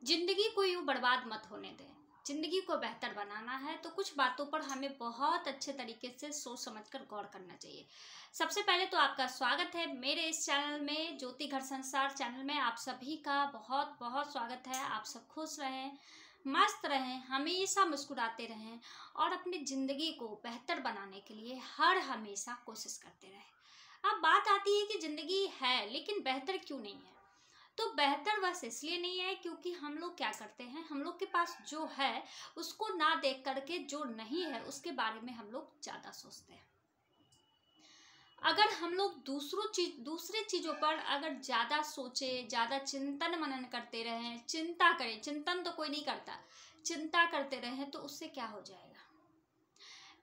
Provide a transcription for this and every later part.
जिंदगी को यूं बर्बाद मत होने दें। जिंदगी को बेहतर बनाना है तो कुछ बातों पर हमें बहुत अच्छे तरीके से सोच समझकर गौर करना चाहिए। सबसे पहले तो आपका स्वागत है मेरे इस चैनल में, ज्योति घर संसार चैनल में। आप सभी का बहुत बहुत स्वागत है। आप सब खुश रहें, मस्त रहें, हमेशा मुस्कुराते रहें और अपनी ज़िंदगी को बेहतर बनाने के लिए हर हमेशा कोशिश करते रहें। अब बात आती है कि ज़िंदगी है लेकिन बेहतर क्यों नहीं है। तो बेहतर बस इसलिए नहीं है क्योंकि हम लोग क्या करते हैं, हम लोग के पास जो है उसको ना देख करके जो नहीं है उसके बारे में हम लोग ज़्यादा सोचते हैं। अगर हम लोग दूसरे चीज़ों पर अगर ज़्यादा सोचे, ज़्यादा चिंतन मनन करते रहें, चिंता करें, चिंतन तो कोई नहीं करता, चिंता करते रहें तो उससे क्या हो जाएगा,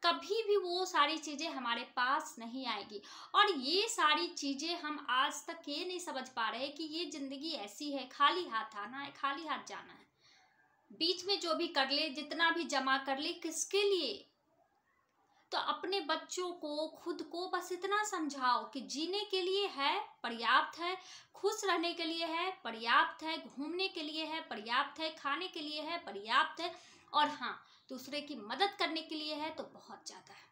कभी भी वो सारी चीज़ें हमारे पास नहीं आएगी। और ये सारी चीज़ें हम आज तक ये नहीं समझ पा रहे कि ये ज़िंदगी ऐसी है, खाली हाथ आना है, खाली हाथ जाना है। बीच में जो भी कर ले, जितना भी जमा कर ले, किसके लिए? तो अपने बच्चों को, खुद को बस इतना समझाओ कि जीने के लिए है, पर्याप्त है, खुश रहने के लिए है, पर्याप्त है, घूमने के लिए है, पर्याप्त है, खाने के लिए है, पर्याप्त है, और हाँ, दूसरे की मदद करने के लिए है तो बहुत ज़्यादा है।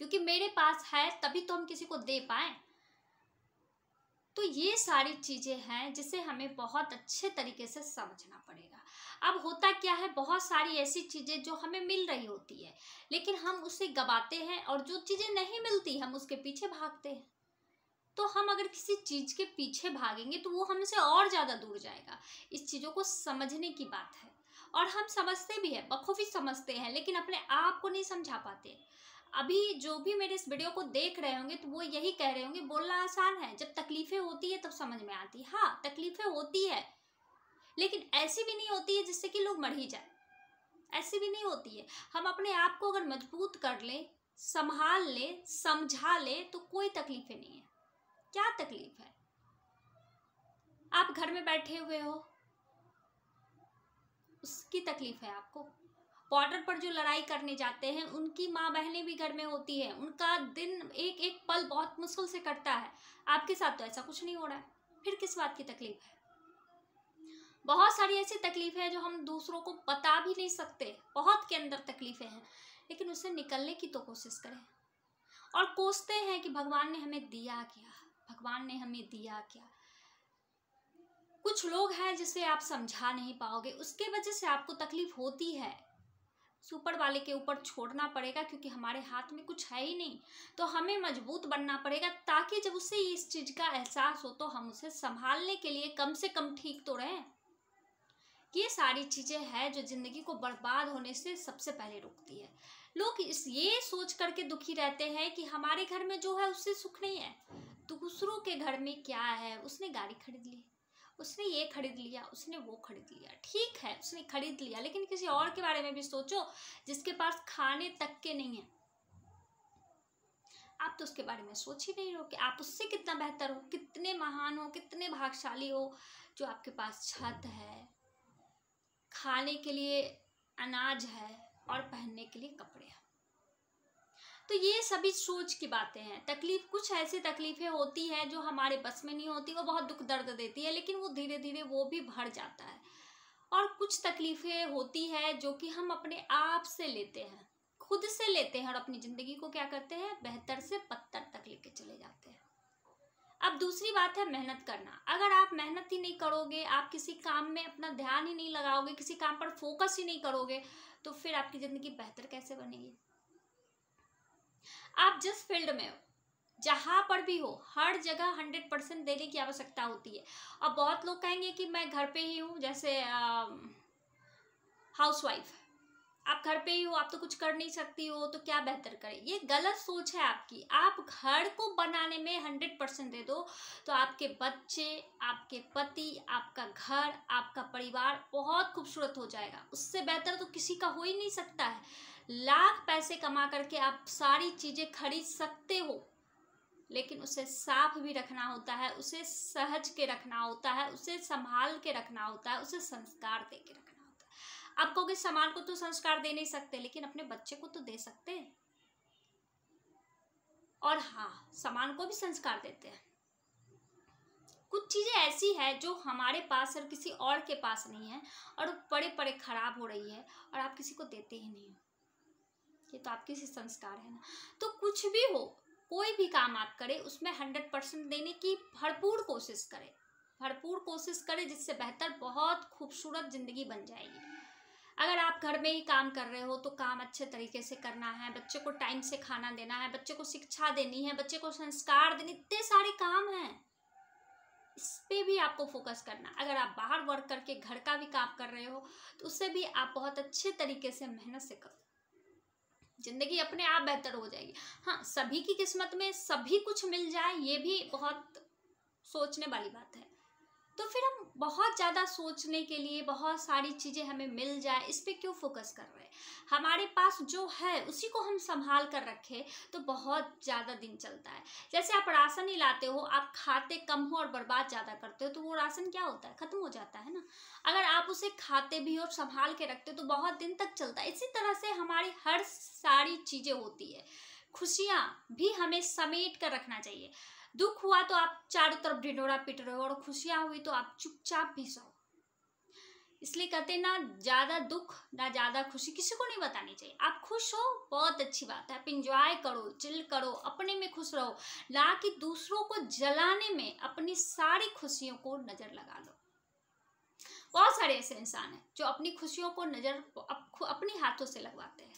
क्योंकि मेरे पास है तभी तो हम किसी को दे पाए। तो ये सारी चीज़ें हैं जिसे हमें बहुत अच्छे तरीके से समझना पड़ेगा। अब होता क्या है, बहुत सारी ऐसी चीज़ें जो हमें मिल रही होती है लेकिन हम उसे गवाते हैं, और जो चीज़ें नहीं मिलती हम उसके पीछे भागते हैं। तो हम अगर किसी चीज़ के पीछे भागेंगे तो वो हमसे और ज़्यादा दूर जाएगा। इस चीज़ों को समझने की बात है, और हम समझते भी हैं, बखूबी समझते हैं, लेकिन अपने आप को नहीं समझा पाते। अभी जो भी मेरे इस वीडियो को देख रहे होंगे तो वो यही कह रहे होंगे, बोलना आसान है, जब तकलीफें होती है तब समझ में आती है। हाँ, तकलीफें होती है लेकिन ऐसी भी नहीं होती है जिससे कि लोग मर ही जाए, ऐसी भी नहीं होती है। हम अपने आप को अगर मजबूत कर लें, संभाल लें, समझा लें तो कोई तकलीफें नहीं है। क्या तकलीफ है? आप घर में बैठे हुए हो, उसकी तकलीफ है आपको। बॉर्डर पर जो लड़ाई करने जाते हैं उनकी माँ बहनें भी घर में होती है, उनका दिन एक एक पल बहुत मुश्किल से कटता है। आपके साथ तो ऐसा कुछ नहीं हो रहा है, फिर किस बात की तकलीफ है? बहुत सारी ऐसी तकलीफें हैं जो हम दूसरों को बता भी नहीं सकते, बहुत के अंदर तकलीफें हैं, लेकिन उससे निकलने की तो कोशिश करें। और कोसते हैं कि भगवान ने हमें दिया क्या, भगवान ने हमें दिया क्या। कुछ लोग हैं जिसे आप समझा नहीं पाओगे, उसके वजह से आपको तकलीफ होती है। ऊपर वाले के ऊपर छोड़ना पड़ेगा क्योंकि हमारे हाथ में कुछ है ही नहीं। तो हमें मजबूत बनना पड़ेगा ताकि जब उसे इस चीज़ का एहसास हो तो हम उसे संभालने के लिए कम से कम ठीक तो रहें। ये सारी चीज़ें हैं जो ज़िंदगी को बर्बाद होने से सबसे पहले रोकती है। लोग ये सोच करके दुखी रहते हैं कि हमारे घर में जो है उससे सुख नहीं है, दूसरों के घर में क्या है, उसने गाड़ी खरीद ली, उसने ये खरीद लिया, उसने वो खरीद लिया। ठीक है, उसने खरीद लिया, लेकिन किसी और के बारे में भी सोचो जिसके पास खाने तक के नहीं है। आप तो उसके बारे में सोच ही नहीं रहो कि आप उससे कितना बेहतर हो, कितने महान हो, कितने भाग्यशाली हो जो आपके पास छत है, खाने के लिए अनाज है और पहनने के लिए कपड़े हैं। तो ये सभी सोच की बातें हैं। तकलीफ, कुछ ऐसी तकलीफें होती हैं जो हमारे बस में नहीं होती, वो बहुत दुख दर्द देती है, लेकिन वो धीरे धीरे वो भी बढ़ जाता है। और कुछ तकलीफें होती है जो कि हम अपने आप से लेते हैं, खुद से लेते हैं, और अपनी ज़िंदगी को क्या करते हैं, बेहतर से बदतर तक लेके चले जाते हैं। अब दूसरी बात है मेहनत करना। अगर आप मेहनत ही नहीं करोगे, आप किसी काम में अपना ध्यान ही नहीं लगाओगे, किसी काम पर फोकस ही नहीं करोगे, तो फिर आपकी ज़िंदगी बेहतर कैसे बनेगी? आप जिस फील्ड में हो, जहाँ पर भी हो, हर जगह 100% देने की आवश्यकता होती है। अब बहुत लोग कहेंगे कि मैं घर पे ही हूँ, जैसे हाउसवाइफ, आप घर पे ही हो, आप तो कुछ कर नहीं सकती हो, तो क्या बेहतर करें। ये गलत सोच है आपकी। आप घर को बनाने में 100% दे दो तो आपके बच्चे, आपके पति, आपका घर, आपका परिवार बहुत खूबसूरत हो जाएगा। उससे बेहतर तो किसी का हो ही नहीं सकता है। लाख पैसे कमा करके आप सारी चीज़ें खरीद सकते हो, लेकिन उसे साफ भी रखना होता है, उसे सहज के रखना होता है, उसे संभाल के रखना होता है, उसे संस्कार दे के रखना होता है। आप कहोगे सामान को तो संस्कार दे नहीं सकते, लेकिन अपने बच्चे को तो दे सकते हैं। और हाँ, सामान को भी संस्कार देते हैं। कुछ चीज़ें ऐसी है जो हमारे पास और किसी और के पास नहीं है और वो पड़े पड़े खराब हो रही है और आप किसी को देते ही नहीं हो। ये तो आपके से संस्कार है ना। तो कुछ भी हो, कोई भी काम आप करें उसमें 100% देने की भरपूर कोशिश करें, भरपूर कोशिश करें, जिससे बेहतर बहुत खूबसूरत ज़िंदगी बन जाएगी। अगर आप घर में ही काम कर रहे हो तो काम अच्छे तरीके से करना है, बच्चे को टाइम से खाना देना है, बच्चे को शिक्षा देनी है, बच्चे को संस्कार देने, इतने सारे काम हैं, इस पे भी आपको फोकस करना। अगर आप बाहर वर्क करके घर का भी काम कर रहे हो तो उससे भी आप बहुत अच्छे तरीके से मेहनत से करो, जिंदगी अपने आप बेहतर हो जाएगी। हाँ, सभी की किस्मत में सभी कुछ मिल जाए ये भी बहुत सोचने वाली बात है। तो फिर हम बहुत ज़्यादा सोचने के लिए बहुत सारी चीज़ें हमें मिल जाए इस पे क्यों फोकस कर रहे हैं। हमारे पास जो है उसी को हम संभाल कर रखें तो बहुत ज़्यादा दिन चलता है। जैसे आप राशन ही लाते हो, आप खाते कम हो और बर्बाद ज़्यादा करते हो तो वो राशन क्या होता है, ख़त्म हो जाता है ना। अगर आप उसे खाते भी और संभाल के रखते हो तो बहुत दिन तक चलता है। इसी तरह से हमारी हर सारी चीज़ें होती है। खुशियाँ भी हमें समेट कर रखना चाहिए। दुख हुआ तो आप चारों तरफ ढिढोरा पीट रहे हो और खुशियां हुई तो आप चुपचाप भी सहो। इसलिए कहते हैं ना, ज्यादा दुख ना ज्यादा खुशी किसी को नहीं बतानी चाहिए। आप खुश हो बहुत अच्छी बात है, आप इंजॉय करो, चिल करो, अपने में खुश रहो, ना कि दूसरों को जलाने में अपनी सारी खुशियों को नजर लगा लो। बहुत सारे ऐसे इंसान हैं जो अपनी खुशियों को नजर अपने हाथों से लगवाते हैं।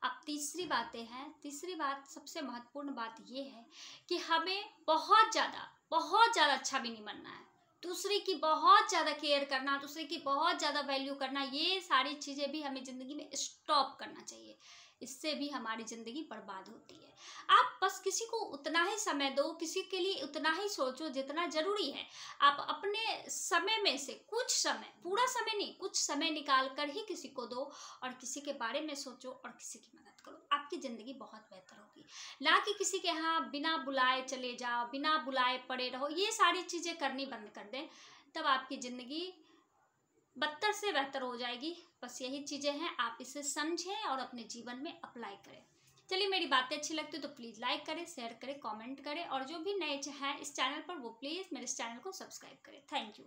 अब तीसरी बात सबसे महत्वपूर्ण बात ये है कि हमें बहुत ज़्यादा अच्छा भी नहीं बनना है। दूसरे की बहुत ज़्यादा केयर करना, दूसरे की बहुत ज़्यादा वैल्यू करना, ये सारी चीज़ें भी हमें ज़िंदगी में स्टॉप करना चाहिए। इससे भी हमारी ज़िंदगी बर्बाद होती है। आप बस किसी को उतना ही समय दो, किसी के लिए उतना ही सोचो जितना ज़रूरी है। आप अपने समय में से कुछ समय, पूरा समय नहीं, कुछ समय निकाल कर ही किसी को दो और किसी के बारे में सोचो और किसी की मदद करो। आपकी ज़िंदगी बहुत बेहतर होगी। ना कि किसी के यहाँ बिना बुलाए चले जाओ, बिना बुलाए पड़े रहो। ये सारी चीज़ें करनी बंद कर दें, तब आपकी ज़िंदगी बदतर से बेहतर हो जाएगी। बस यही चीज़ें हैं, आप इसे समझें और अपने जीवन में अप्लाई करें। चलिए, मेरी बातें अच्छी लगती है तो प्लीज़ लाइक करें, शेयर करें, कमेंट करें और जो भी नए हैं इस चैनल पर वो प्लीज़ मेरे इस चैनल को सब्सक्राइब करें। Thank you.